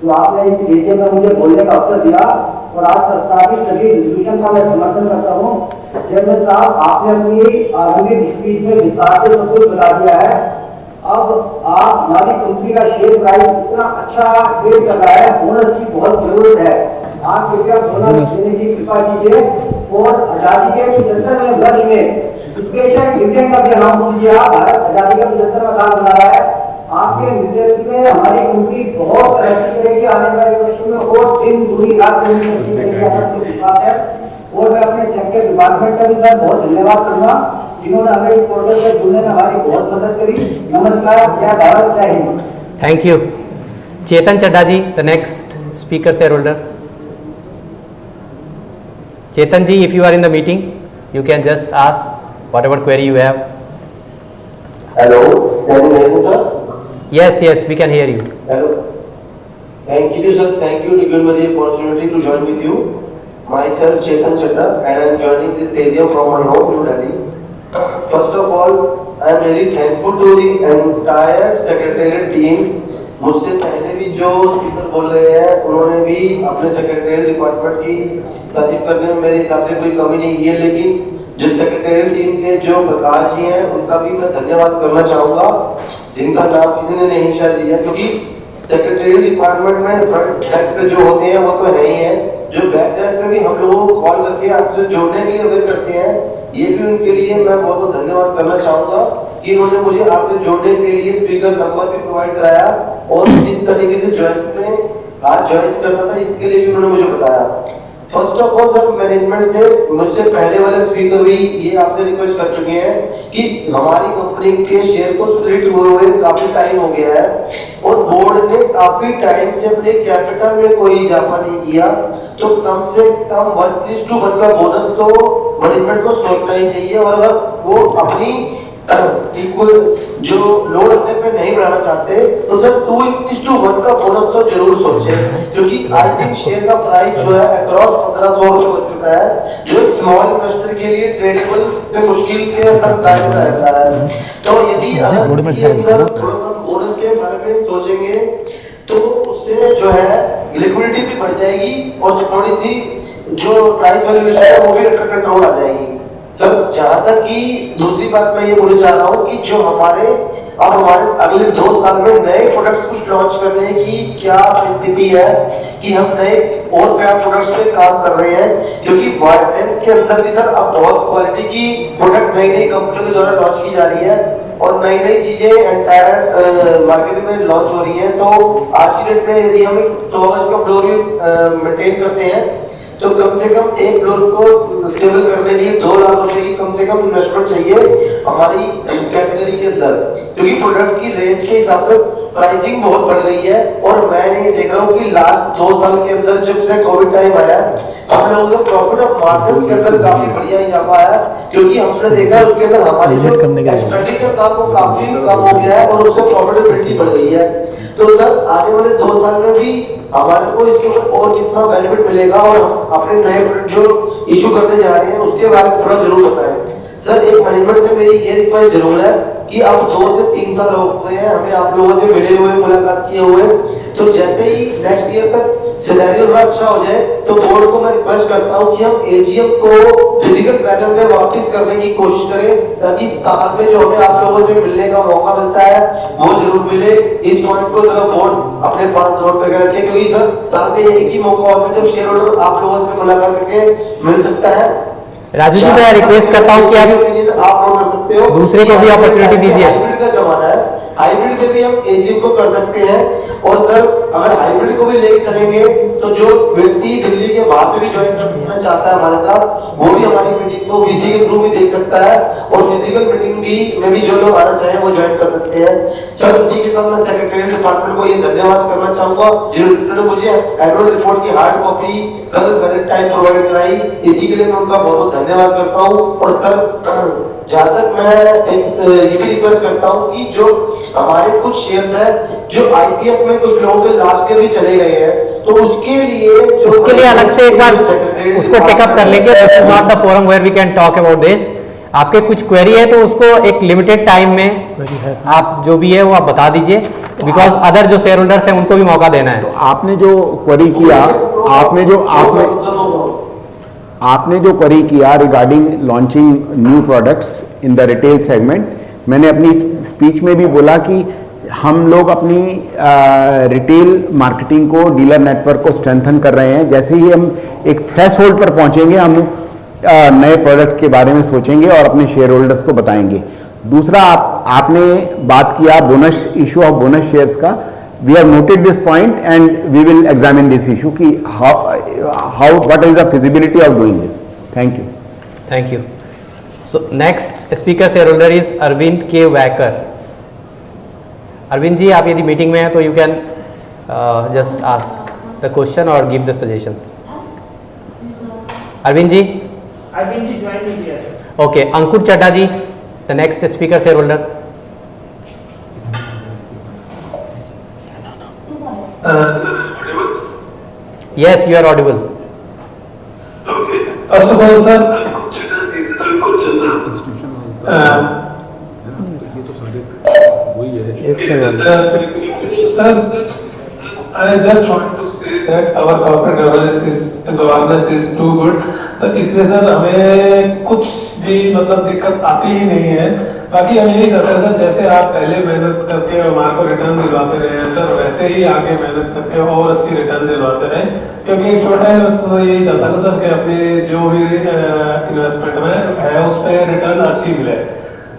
Q: तो आपने इस एजीएम में मुझे बोलने का अवसर दिया और आज प्रस्तावित सभी रिजोल्यूशन का मैं समर्थन करता हूँ। चेयरमैन साहब, आपने अपनी आरंभिक स्पीच में विस्तार से सब कुछ बता दिया है। अब आप हमारी कंपनी का शेयर प्राइस इतना अच्छा ट्रेड कर रहा है, बोनस की बहुत जरूरत है। आप कृपया बोनस देने की कृपा कीजिए और आजादी के 75वें वर्ष में स्पेशल डिविडेंड का भी अनाउंस कीजिए। आप भारत आजादी का 75वां साल मना रहा है, आपके नेतृत्व में हमारी कंपनी बहुत तरक्की करेगी आने वाले वर्षों में और दिन दूनी रात है। और मैं अपने सेक्टर डिपार्टमेंट का भी सर बहुत धन्यवाद करूंगा जिन्होंने हमें इस पोर्टल से जुड़ने में हमारी बहुत मदद करी। नमस्कार, जय भारत, जय Hind.
A: Thank you. Chetan Chadha ji, the next speaker shareholder. Chetan ji, if you are in the meeting, you can just ask whatever query you have.
O: Hello, can you hear me, sir?
A: Yes, we can hear you.
O: Hello. Thank you, sir. Thank you to give me the opportunity to join with you. Myself, Chetan Chadha, and I am joining this area from my home, New Delhi. First of all, I am very thankful to the entire secretariat team. मुझसे पहले भी जो speaker बोल रहे हैं, उन्होंने भी अपने सेक्रेटरियल डिपार्टमेंट की तारीफ करने में मेरे हिसाब से कोई कमी नहीं की है, लेकिन जो सेक्रेटरियल टीम के जो प्रकाश जी हैं, उनका भी मैं धन्यवाद करना चाहूँगा, जिनका नाम किसी ने नहीं शायद लिया, क्योंकि सेक्रेटरियल डिपार्टमेंट में फ्रंट डेस्क पे जो होते हैं वो तो नहीं है, जो बैक डेस्क पे भी हम लोगों को कॉल करके आपसे जोड़ने के लिए अवेयर करते हैं, ये भी उनके लिए मैं बहुत बहुत धन्यवाद करना चाहूँगा कि उन्होंने मुझे आपसे जोड़ने के लिए स्पीकर नंबर भी प्रोवाइड कराया और जिस तरीके से ज्वाइन में आज ज्वाइन करना था इसके लिए भी उन्होंने मुझे बताया। First of all sir, management से मुझसे पहले वाले स्पीकर भी ये आपसे रिक्वेस्ट कर चुके हैं कि हमारी कंपनी के शेयर को स्प्लिट हुए काफी टाइम हो गया है और बोर्ड ने काफी टाइम से अपने कैपिटल में कोई इजाफा नहीं किया, तो कम से कम 1:1 का बोनस तो मैनेजमेंट को सोचना ही चाहिए और अगर वो अपनी जो लोड अपने पे नहीं बढ़ाना चाहते तो सर 2:1 का बोनस तो जरूर सोचे, क्योंकि आज दिन शेयर का प्राइस जो है अक्रॉस 1500 रुपये हो चुका है, जो एक स्मॉल इन्वेस्टर के लिए ट्रेडेबल में मुश्किल के दायरे में रहता है। तो यदि बोनस के बारे में सोचेंगे तो उससे जो है लिक्विडिटी भी बढ़ जाएगी और थोड़ी सी जो प्राइस वैल्यूएशन है वो भी कंट्रोल आ जाएगी। सर, जहाँ तक कि दूसरी बात मैं ये बोलना चाह रहा हूँ कि जो हमारे अब हमारे अगले 2 साल में नए प्रोडक्ट्स कुछ लॉन्च करने की क्या स्थिति है कि हम नए और क्या प्रोडक्ट्स पे काम कर रहे हैं, क्योंकि वायरलेस के अंदर भी सर अब बहुत क्वालिटी की प्रोडक्ट नई नई कंपनियों के द्वारा लॉन्च की जा रही है और नई नई चीजें एंटायर मार्केट में लॉन्च हो रही है। तो आज की डेट में यदि हम 100 गज का फ्लोर मेंटेन करते हैं तो कम से कम एक फ्लोर को स्टेबल करने के लिए 2 लाख रुपए की कम से कम इन्वेस्टमेंट चाहिए हमारी कैटेगरी के अंदर, क्योंकि प्रोडक्ट की रेंज के हिसाब से प्राइसिंग बहुत बढ़ गई है। और मैं ये देख रहा हूँ कि लास्ट 2 साल के अंदर जब से कोविड टाइम आया हम लोगों का प्रॉफिट ऑफ मार्जिन के अंदर काफी बढ़िया इजाफा आया, क्योंकि हमने देखा उसके अंदर हमारी जो एक्सपेंडिचर का काम वो काफी कम हो गया है और उससे प्रॉफिटेबिलिटी बढ़ गई है। तो सर आने वाले 2 साल में भी हमारे को इसके और कितना बेनिफिट मिलेगा और अपने नए प्रोडक्ट जो इशू करने जा रहे हैं उसके बारे में थोड़ा जरूर बताएं। सर एक मैनेजमेंट से मेरी ये रिक्वेस्ट जरूर है कि अब 2 से 3 साल हो गए हैं हमें आप लोगों से मिले हुए, मुलाकात किए हुए, तो जैसे ही नेक्स्ट ईयर तक सिनेरियो थोड़ा अच्छा हो जाए तो बोर्ड को मैं रिक्वेस्ट करता हूँ कि हम एजीएम को फिजिकल पैटर्न में वापस करने की कोशिश करें, ताकि साथ में जो हमें आप लोगों से मिलने का मौका मिलता है वो जरूर मिले। इस पॉइंट को जरा बोर्ड अपने पास नोट करके रखे, क्योंकि सर साल में एक ही मौका होता है जब शेयर होल्डर आप लोगों से मुलाकात करके मिल सकता है।
A: राजू जी मैं रिक्वेस्ट करता हूँ कि आप दूसरे को भी अपॉर्चुनिटी दीजिए।
O: हाइब्रिड में भी हम एजीएम को कर सकते हैं और सर अगर हाइब्रिड को भी लेकर चलेंगे तो जो व्यक्ति दिल्ली के बाहर से भी ज्वाइन करना चाहता है हमारे साथ वो भी हमारी मीटिंग को वीसी के थ्रू भी देख सकता है और फिजिकल मीटिंग भी में भी जो लोग आना चाहें वो ज्वाइन कर सकते हैं। सर इसी के साथ मैं सेक्रेटरी डिपार्टमेंट को ये धन्यवाद करना चाहूंगा जिन्होंने मुझे एनुअल रिपोर्ट की हार्ड कॉपी कल वैलेंटाइन प्रोवाइड कराई, इसी के लिए मैं उनका बहुत बहुत धन्यवाद करता हूँ। और सर जहाँ तक मैं ये भी रिक्वेस्ट करता हूँ कि जो हमारे कुछ शेयर है जो आईपीएफ में कुछ लोगों के लास्ट ईयर भी चले गए हैं तो उसके लिए
A: अलग से एक बार उसको टेकअप कर लेंगे। This is not the forum where we can talk about this. आपके कुछ क्वेरी है तो उसको एक लिमिटेड टाइम में आप जो भी है वो आप बता दीजिए, बिकॉज अदर जो शेयर होल्डर्स हैं उनको भी मौका देना है।
B: तो आपने जो क्वेरी किया आपने जो क्वेरी किया regarding launching new products in the retail segment, मैंने अपनी स्पीच में भी बोला कि हम लोग अपनी रिटेल मार्केटिंग को, डीलर नेटवर्क को स्ट्रेंथन कर रहे हैं। जैसे ही हम एक थ्रेशोल्ड पर पहुंचेंगे हम नए प्रोडक्ट के बारे में सोचेंगे और अपने शेयर होल्डर्स को बताएंगे। दूसरा आपने बात किया bonus issue of bonus shares का। We have noted this point and we will examine this issue कि what is the feasibility of doing this. Thank you.
A: Thank you. So next speaker shareholder is Arvind K. Wacker. Arvind जी आप यदि meeting में हैं तो you can just ask the question or give the suggestion. Arvind ji
R: join नहीं किया sir.
A: Okay, Ankur Chadha ji the next speaker shareholder.
R: Sir, audible?
A: Yes, you are audible.
R: Okay. First of all, sir, I just want to say that our corporate governance is too good. तो इसलिए sir हमें कुछ भी मतलब दिक्कत आती ही नहीं है। बाकी हम यही चाहते हैं जैसे आप पहले मेहनत करके हमारे को रिटर्न दिलवाते रहे हैं सर, वैसे ही आगे मेहनत करके और अच्छी रिटर्न दिलवाते रहे, क्योंकि एक छोटा इन्वेस्टर यही चाहता है सर कि अपनी जो भी इन्वेस्टमेंट में है उस पर रिटर्न अच्छी मिले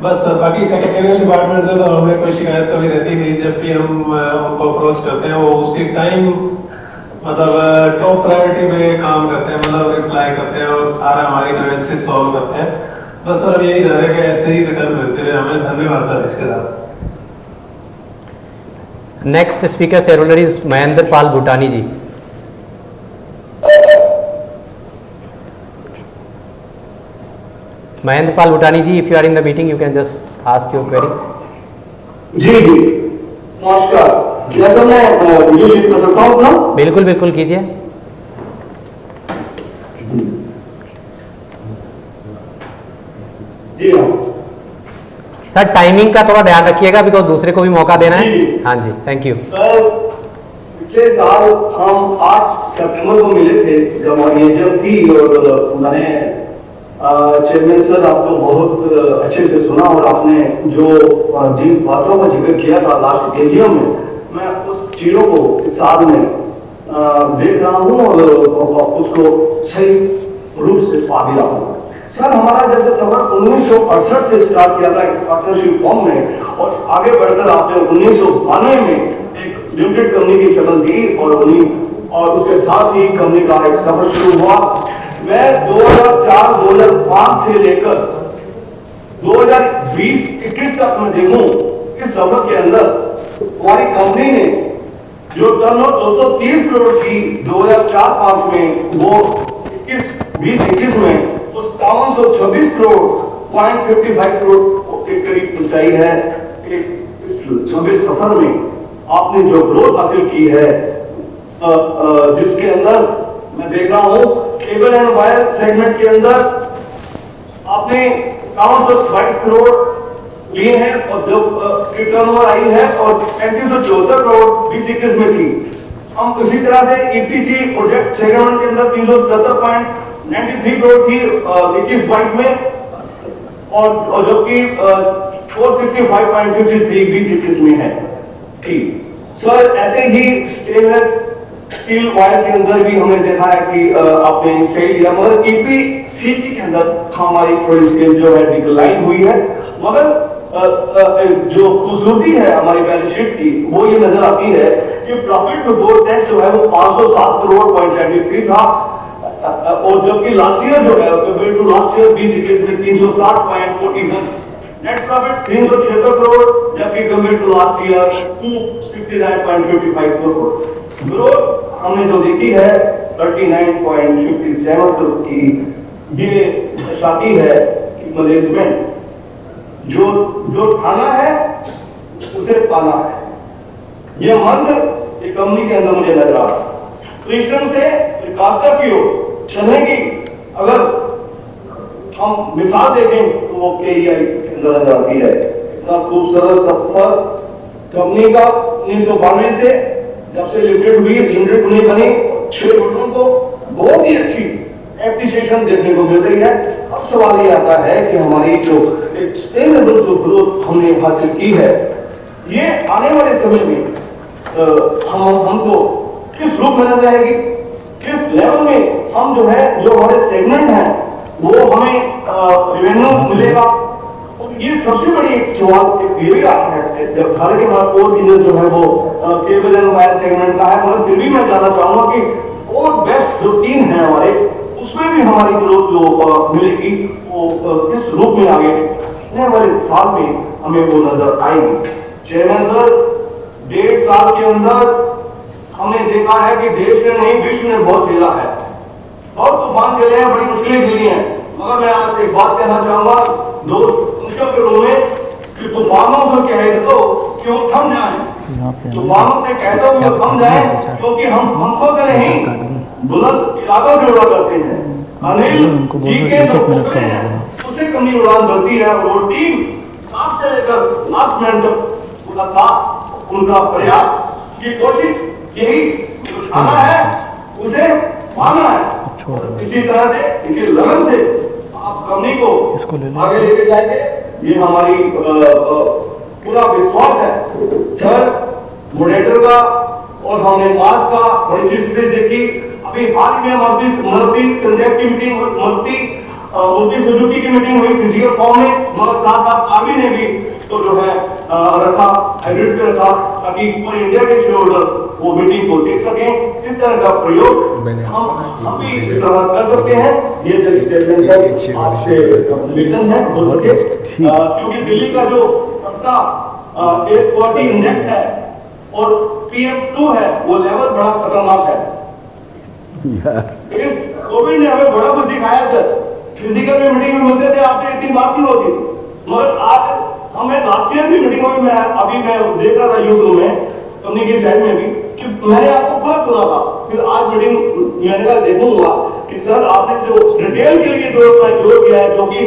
R: बस सर। बाकी सेक्रेटरियल डिपार्टमेंट से तो हमें कोई शिकायत कभी रहती नहीं, जब भी हम उनको अप्रोच करते हैं वो उसी टाइम मतलब टॉप प्रायोरिटी में काम करते हैं, मतलब रिप्लाई करते हैं और सारा हमारी ग्रीवेंसेस सॉल्व करते हैं। बस सर यही चाह रहे हैं कि ऐसे ही रिटर्न मिलते रहे हमें। धन्यवाद सर इसके साथ।
A: Next speaker shareholder is Mahendra Pal Bhutani ji. Mahendra Pal Bhutani ji, if you are in the meeting you can just ask your query.
O: जी जी नमस्कार, क्या सर मैं वीडियो शेयर कर सकता हूँ अपना?
A: बिल्कुल बिल्कुल कीजिए।
O: जी हाँ
A: सर, टाइमिंग का थोड़ा ध्यान रखिएगा बिकॉज दूसरे को भी मौका देना है। हाँ जी, थैंक यू
O: सर। पिछले साल हम 8 सितंबर को मिले थे जब हमारी एजीएम थी और मैंने
J: चेयरमैन सर, आपको बहुत अच्छे से सुना और आपने जो जिन बातों का जिक्र किया था लास्ट एजीएम में, मैं उस चीजों को साथ में देख रहा हूँ और उसको सही रूप से पा भी रहा हूँ। सर, हमारा जैसे सफर 1968 से स्टार्ट किया था एक पार्टनरशिप फॉर्म में, और आगे बढ़कर आपने 1992 में एक लिमिटेड कंपनी की शक्ल दी और उसके साथ ही कंपनी का एक सफर शुरू हुआ। मैं 2004-2005 से लेकर 2020-21 तक मैं देखूं, इस सफर के अंदर हमारी कंपनी ने जो टर्नओवर 230 करोड़ थी 2004-05 में, वो 2021 में 5726 करोड़ 0.55 करोड़ के करीब ऊंचाई है। इस लंबे सफर में आपने जो ग्रोथ हासिल की है, जिसके अंदर मैं देख रहा हूं केबल एंड वायर सेगमेंट के अंदर आपने 5222 करोड़ लिए हैं और जो टर्नओवर आई है और 3574 करोड़ 2021 में थी। हम इसी तरह से ईपीसी प्रोजेक्ट सेगमेंट के अंदर 377.93 करोड़ थी 21-22 में, और जबकि 465.63 2021 में है। ठीक सर, ऐसे ही स्टेनलेस स्टील वायर के अंदर भी हमने देखा है कि आपने सही लिया, मगर ईपीसीटी के अंदर हमारी थोड़ी स्केल जो है डिक्लाइन हुई है। मगर जो खूबसूरती है हमारी बैलेंस शीट की, वो ये नजर आती है कि प्रॉफिट बिफोर टैक्स जो है वो 507 करोड़ 0.73 था, और जबकि लास्ट ईयर जो है कंपेयर टू लास्ट ईयर 2021 में 360.41, नेट प्रॉफिट 376 करोड़, जबकि compare to last year 269.55 crore. Growth हमने जो देखी है 39.57 करोड़ की, ये दर्शाती है कि मैनेजमेंट जो ठाना है उसे पाना है। ये मंत्र एक कंपनी के अंदर मुझे लग रहा है। परिश्रम से विकास की ओर चलने की अगर हम मिसाल देखें तो वो केईआई के अंदर नजर आती है। इतना खूबसूरत सफर कंपनी का 1992 से जब से लिमिटेड हुई, लिमिटेड कंपनी बनी, 6 लोगों को बहुत ही अच्छी एप्रिसिएशन देखने को मिल रही है। अब सवाल ये आता है कि हमारी जो एक सस्टेनेबल जो ग्रोथ हमने हासिल की है, ये आने वाले समय में हमको किस रूप में नजर आएगी, किस लेवल में हम जो है जो हमारे सेगमेंट हैं वो हमें रेवेन्यू मिलेगा। ये सबसे बड़ी एक सवाल ये भी आता है, जब घर के हमारा कोर बिजनेस जो है वो केबल एंड वायर सेगमेंट का है, मगर फिर भी मैं जानना चाहूंगा कि और बेस्ट जो टीम है हमारे, उसमें भी हमारी ग्रोथ जो मिलेगी वो किस रूप में आगे आने वाले साल में हमें वो नजर आएगी। चेयरमैन सर, 1.5 साल के अंदर हमने देखा है कि देश ने नहीं विश्व ने बहुत झेला है, बहुत तूफान झेले हैं, बड़ी मुश्किलें झेली हैं, मगर मैं आज एक बात कहना चाहूंगा दोस्त के रूप में कि तूफानों से कह दो कि वो थम जाए, तूफानों से कह दो कि वो थम जाए, क्योंकि हम पंखों से नहीं बुलंद इरादों से उड़ा करते हैं। अनिल जी के जो पुतले हैं उसे कमी उड़ान भरती है, वो टीम साफ से लेकर लास्ट मिनट तक उनका साथ, उनका प्रयास की कोशिश यही उठाना है, उसे पाना है। इसी तरह से, इसी लगन से आप कंपनी को आगे लेके जाएंगे, ये हमारी पूरा विश्वास है। सर, मॉडरेटर का और हमने मास का बड़ी चीज देखी। अभी हाल ही में मारुति संदेश की मीटिंग, मारुति सुजुकी की मीटिंग हुई फिजिकल फॉर्म में, मगर साथ साथ आर्मी ने भी तो जो है रखा, हाइब्रिड पे रखा, ताकि पूरे इंडिया के शेयर होल्डर वो मीटिंग को देख सकें। इस तरह का प्रयोग हम भी इस तरह कर सकते हैं। ये चेयरमैन साहब आपसे निवेदन है हो सके, क्योंकि दिल्ली का जो सबका एयर क्वालिटी इंडेक्स है और PM2 है, वो लेवल बड़ा खतरनाक है। इस कोविड ने हमें बड़ा कुछ सिखाया सर। फिजिकल में मीटिंग में मिलते थे, आपसे इतनी बात नहीं होती, मगर आज हमें लास्ट ईयर भी मीटिंग हुई, मैं देख रहा था यूट्यूब में कंपनी की साइड में भी, कि मैंने आपको फर्स्ट सुना था, फिर आज मीटिंग मैंने कहा देखूंगा कि सर आपने जो रिटेल के लिए जोर दिया है, जो कि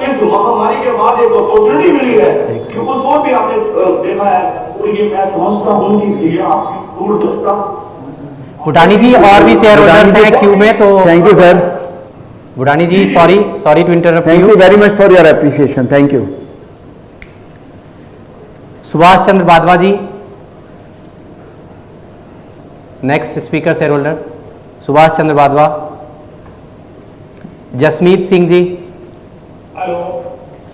J: इस महामारी के बाद एक अपॉर्चुनिटी मिली है, कि उसको भी आपने देखा है, तो ये मैं समझता हूँ कि ये आपकी दूरदर्शिता।
A: भूटानी जी, और भी शेयर होल्डर्स हैं क्यू में, तो
S: thank you sir.
A: Budani ji, sorry to interrupt
B: Thank you very much for your appreciation. Thank you.
A: Subhash Chandra Badwa ji. Next speaker shareholder. Subhash Chandra Badwa. Jasmeet Singh ji.
P: Hello.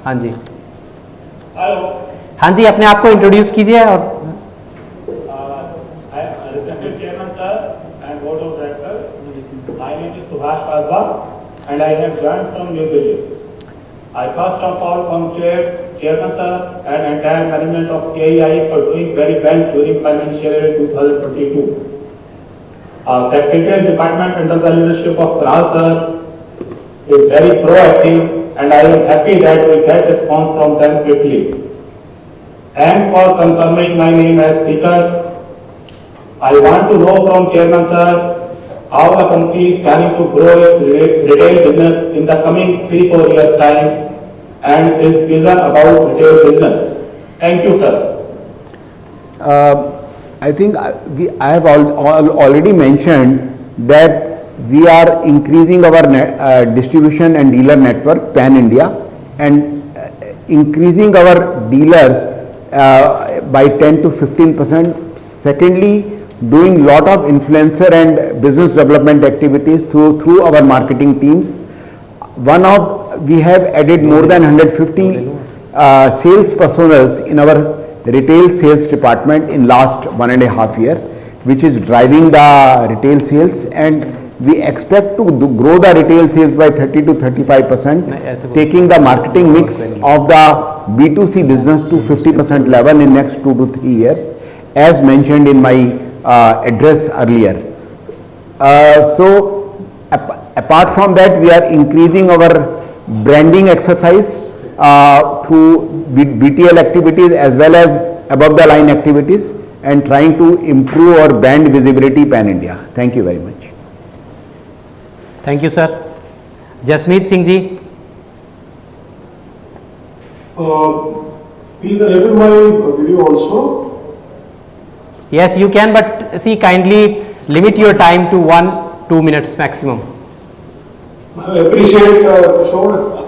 A: हाँ जी.
P: Hello.
A: हाँ जी, अपने आप को introduce कीजिए और
P: My name is Subhash Badwa and I have joined from New Delhi. I first of all congratulate Chairman sir and entire management of KEI for doing very well during financial year 2022. Secretarial department under the leadership of Kunal sir is very proactive and I am happy that we get response from them quickly. And for confirming my name as speaker, I want to know from Chairman sir how the company is planning to grow its retail business in the coming 3-4 years time and its vision about retail business. Thank you, sir.
B: I think I have already mentioned that we are increasing our distribution and dealer network pan-India and increasing our dealers by 10 to 15%. Secondly, doing lot of influencer and business development activities through our marketing teams. We have added more than 150 sales personals in our retail sales department in last 1.5 years, which is driving the retail sales, and we expect to grow the retail sales by 30 to 35%, taking the marketing mix of the B2C business to 50% level in next 2 to 3 years, as mentioned in my address earlier. So apart from that, we are increasing our branding exercise through BTL activities as well as above the line activities, and trying to improve our brand visibility pan-India. Thank you very much.
A: Thank you, sir. Jasmeet Singh ji.
P: Please enable my video also.
A: Yes, you can, but see, kindly limit your time to 1-2 minutes maximum.
P: I appreciate Kishore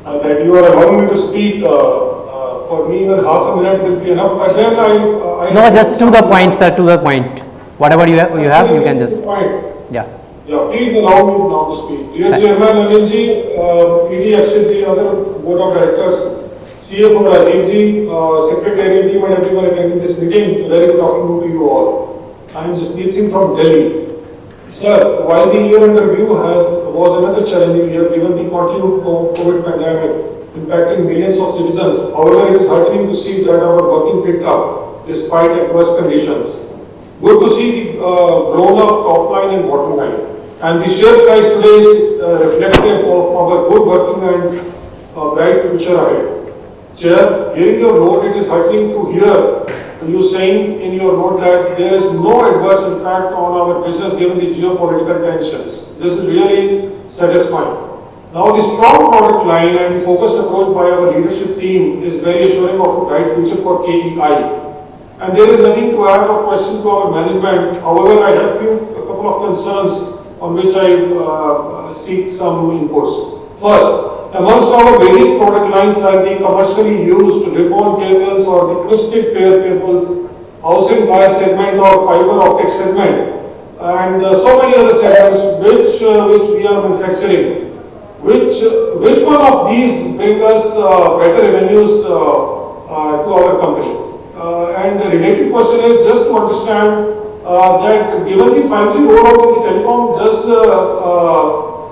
P: that you are allowing me to speak. For me, even half a minute will be enough. But then
A: no, just to the point, sir. To the point. Whatever you have, you can just. Yeah.
P: Yeah. Please allow me now to speak. Dear Chairman Anil ji, PD Akshit ji, other board of directors, CFO Rajiv ji, secretariat team and everyone attending this meeting, very good afternoon to you all. I am Jasmeet Singh from Delhi. Sir, while the year under review was another challenging year given the continued COVID pandemic impacting millions of citizens, however, it is heartening to see that our working picked up despite adverse conditions. Good to see the grown up top line and bottom line. And the share price today is reflective of our good working and bright future ahead. Chair, hearing your note, it is heartening to hear you saying in your note that there is no adverse impact on our business given the geopolitical tensions. This is really satisfying. Now, the strong product line and the focused approach by our leadership team is very assuring of a bright future for KEI. And there is nothing to add or question to our management. However, I have a couple of concerns on which I seek some inputs. First, amongst our various product lines like the commercially used rip-on cables or the twisted pair cable, housing wire segment or fiber optic segment, and so many other segments which we are manufacturing. Which one of these bring us better revenues to our company? And the related question is just to understand that given the 5G rollout in the telecom,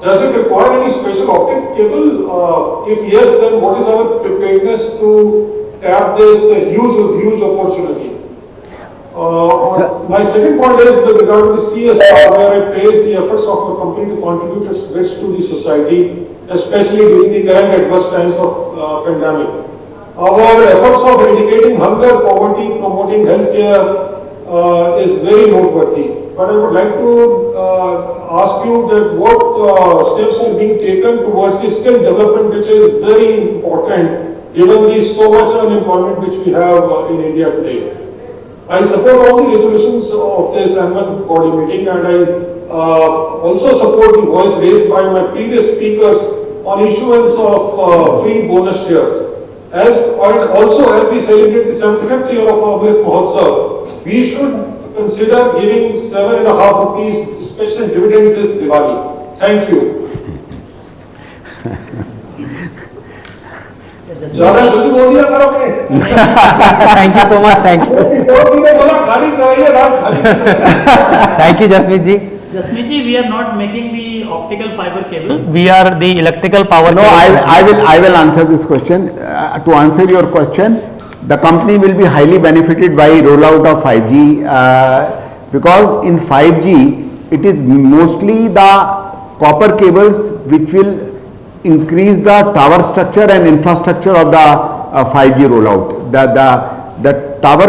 P: does it require any special optic cable? If yes, then what is our preparedness to tap this huge opportunity? My second point is with regard to the CSR, where I praise the efforts of our company to contribute its bits to the society, especially during the current adverse times of pandemic. Our efforts of eradicating hunger, poverty, promoting healthcare is very noteworthy. But I would like to ask you that what steps are being taken towards the skill development, which is very important given the so much unemployment which we have in India today. I support all the resolutions of this annual body meeting, and I
J: also support the voice raised by my previous speakers on issuance of free bonus shares. Also, as we celebrate the 75th year of Amrit Mahotsav, we should consider giving 7.5 rupees special dividend this Diwali. Thank you. ज़्यादा जल्दी बोल दिया sir आपने।
A: Thank you so much. Thank you.
J: बोला गाड़ी चाहिए राजधानी।
A: Thank you, Jasmeet ji.
H: Jasmeet ji, we are not making the optical fiber cable. We are the electrical power.
B: No, I will answer this question. To answer your question, the company will be highly benefited by rollout of 5G because in 5G it is mostly the copper cables which will increase the tower structure and infrastructure of the 5G rollout. The tower,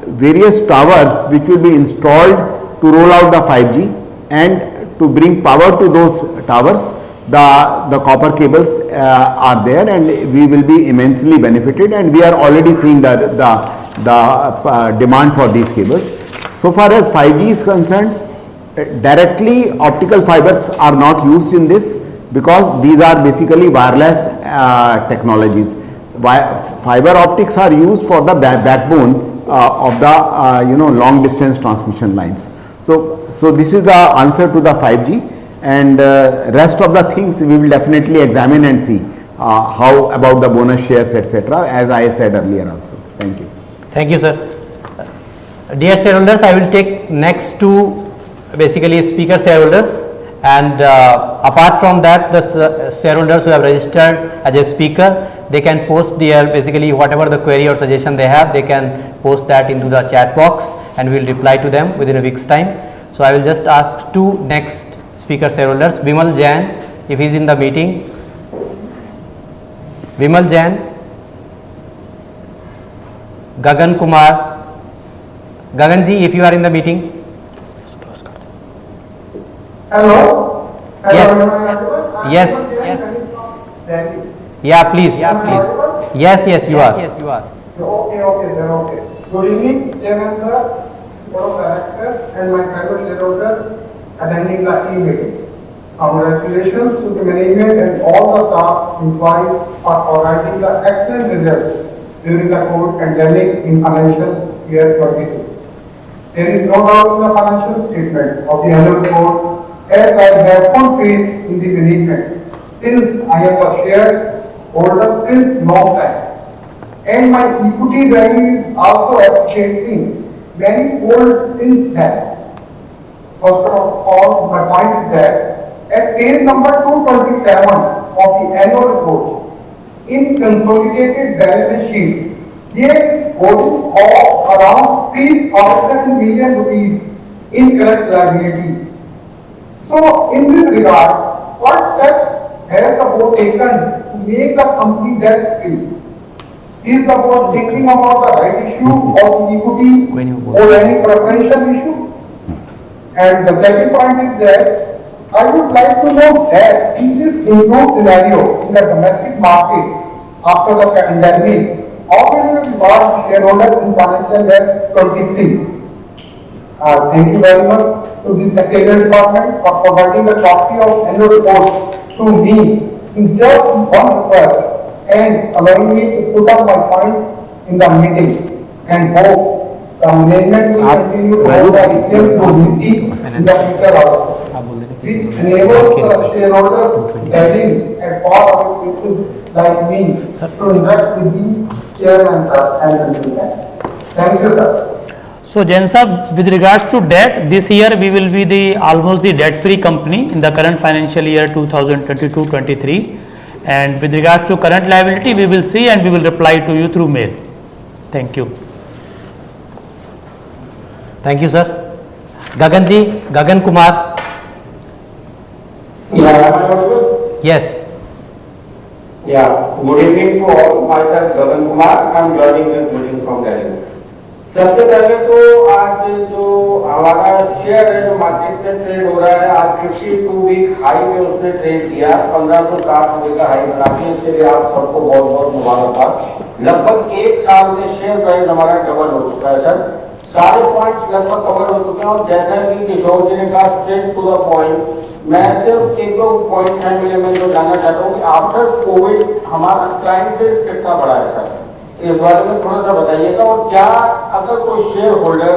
B: various towers which will be installed to roll out the 5G and to bring power to those towers, the copper cables are there, and we will be immensely benefited, and we are already seeing the demand for these cables. So far as 5G is concerned, directly optical fibers are not used in this because these are basically wireless technologies. Fiber optics are used for the backbone of the long distance transmission lines. So this is the answer to the 5G, and rest of the things we will definitely examine and see how about the bonus shares, etc., as I said earlier also. Thank you.
A: Thank you, sir. Dear shareholders, I will take next two basically speaker shareholders, and apart from that, the shareholders who have registered as a speaker, they can post their basically whatever the query or suggestion they have, they can post that into the chat box and we will reply to them within a week's time. So I will just ask two next speaker shareholders, Vimal Jain, if he is in the meeting. Vimal Jain, Gagan Kumar, Gagan ji, if you are in the meeting.
S: Hello?
A: Yes. Yeah, please. Yes, you are.
S: Okay, sir, okay. Good evening, Chairman sir, Board of Directors, and my fellow shareholders attending the e-meeting. Congratulations to the management and all the staff employees for providing the excellent results during the COVID pandemic in financial year 22. There is no doubt in the financial statements of the annual report, as I have full faith in the management, since I am a shareholder since long time. And my equity value is also appreciating many fold since then. First of all, my point is that at page number 227 of the annual report, in consolidated balance sheet, there is holding of around 3,000 million rupees in current liabilities. So, in this regard, what steps has the board taken to make the company debt free? Is the board thinking about the right issue of equity or any preferential issue? And the second point is that I would like to know that in this improved scenario in the domestic market after the pandemic, how will you reward shareholders in financial year 23? Thank you very much to the Secretarial Department for providing the copy of annual report to me in just one request and allowing me to put up my points in the meeting, and hope the management will continue to hold the AGM to receive in the future also, which enables the shareholders getting at part of it like me to interact with the chairman and the meeting. Thank you, sir.
H: So Jain sir, with regards to debt, this year we will be almost the debt-free company in the current financial year 2022-23. And with regards to current liability, we will see and we will reply to you through mail. Thank you.
A: Thank you, sir. Gagan ji, Gagan Kumar.
S: Yeah, am I audible?
A: Yes.
S: Yeah, good evening to all. Myself Gagan Kumar. I am joining this meeting from Delhi. सबसे पहले तो आज जो हमारा share है जो market में trade हो रहा है, आज 52 वीक हाई में उसने ट्रेड किया, 1560 रुपए का हाई बना के, इसके लिए आप सबको बहुत बहुत मुबारकबाद। लगभग एक साल में शेयर प्राइस हमारा डबल हो चुका है सर।
T: सारे पॉइंट्स लगभग कवर हो चुके हैं और जैसा कि किशोर जी ने कहा स्ट्रेट टू द पॉइंट, मैं सिर्फ एक दो पॉइंट है मेरे में जो जानना चाहता हूँ कि आफ्टर कोविड हमारा क्लाइंट बेस कितना बड़ा है सर, इस बारे में थोड़ा सा बताइएगा। और क्या अगर कोई शेयर होल्डर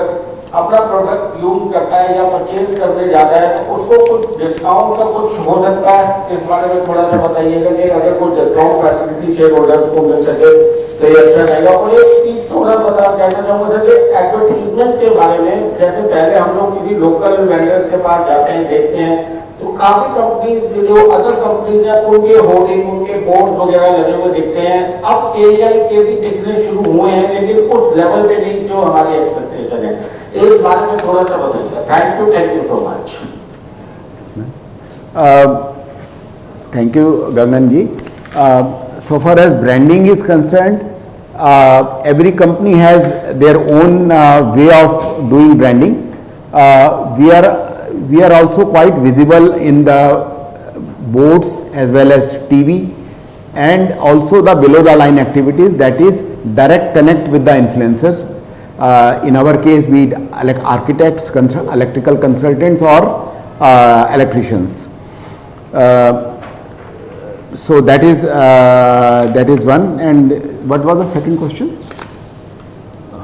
T: अपना प्रोडक्ट यूज करता है या परचेज करने जाता है तो उसको कुछ डिस्काउंट का कुछ हो सकता है, इस बारे में थोड़ा सा बताइएगा कि अगर कोई डिस्काउंट फैसिलिटी शेयर होल्डर्स को मिल सके तो ये अच्छा रहेगा। और एक चीज थोड़ा कहना चाहूंगा सर कि एडवर्टीजमेंट के बारे में, जैसे पहले हम लोग किसी लोकल वेंडर्स के पास जाते हैं देखते हैं तो काफी कंपनी जो अदर कंपनीज हैं उनके होर्डिंग उनके बोर्ड वगैरह लगे हुए दिखते हैं। अब KEI के भी दिखने शुरू हुए हैं लेकिन उस लेवल पे नहीं जो हमारी एक्सपेक्टेशन है, इस बारे में थोड़ा सा बताइएगा। Thank you so much.
B: Thank you, Gagan ji. So far as branding is concerned, every company has their own way of doing branding. We are also quite visible in the boards as well as TV and also the below the line activities, that is direct connect with the influencers. In our case, we like architects, electrical consultants or electricians. So that is one. And what was the second question?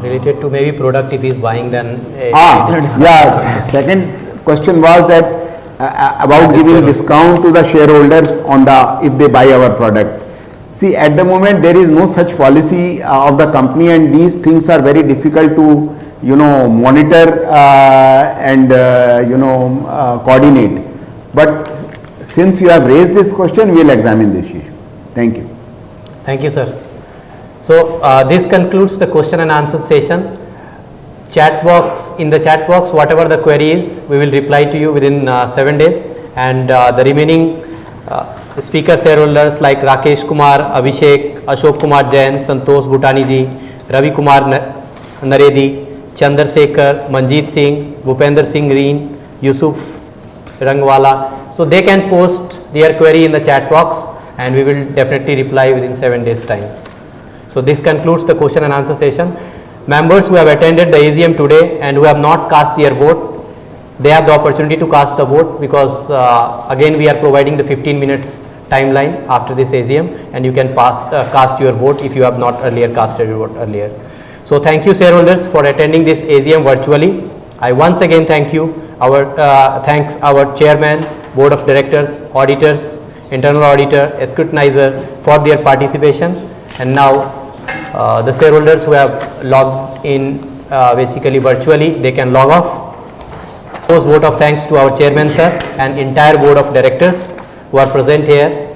A: Related to maybe product, if he is buying, then
B: yeah. Second question was that about giving discount to the shareholders on the if they buy our product. See, at the moment there is no such policy of the company, and these things are very difficult to monitor and coordinate. But since you have raised this question, we will examine this issue. Thank you.
A: Thank you, sir. So this concludes the question and answer session. In the chat box, whatever the query is, we will reply to you within 7 days, and the remaining speaker shareholders like Rakesh Kumar, Abhishek, Ashok Kumar Jain, Santosh Bhutani ji, Ravi Kumar Naredi, Chandra Sekhar, Manjeet Singh, Bhupender Singh Reen, Yusuf Rangwala. So they can post their query in the chat box and we will definitely reply within 7 days time. So this concludes the question and answer session. Members who have attended the AGM today and who have not cast their vote, they have the opportunity to cast the vote, because again we are providing the 15 minutes timeline after this AGM, and you can cast your vote if you have not earlier casted your vote earlier. So thank you shareholders for attending this AGM virtually. I once again thank you. Thanks our chairman, board of directors, auditors, internal auditor, scrutinizer for their participation, and now the shareholders who have logged in basically virtually, they can log off. Those vote of thanks to our chairman sir and entire board of directors who are present here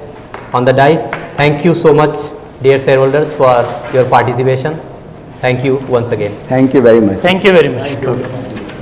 A: on the dais. Thank you so much dear shareholders for your participation. Thank you once again.
B: Thank you very much.
H: Thank you very much.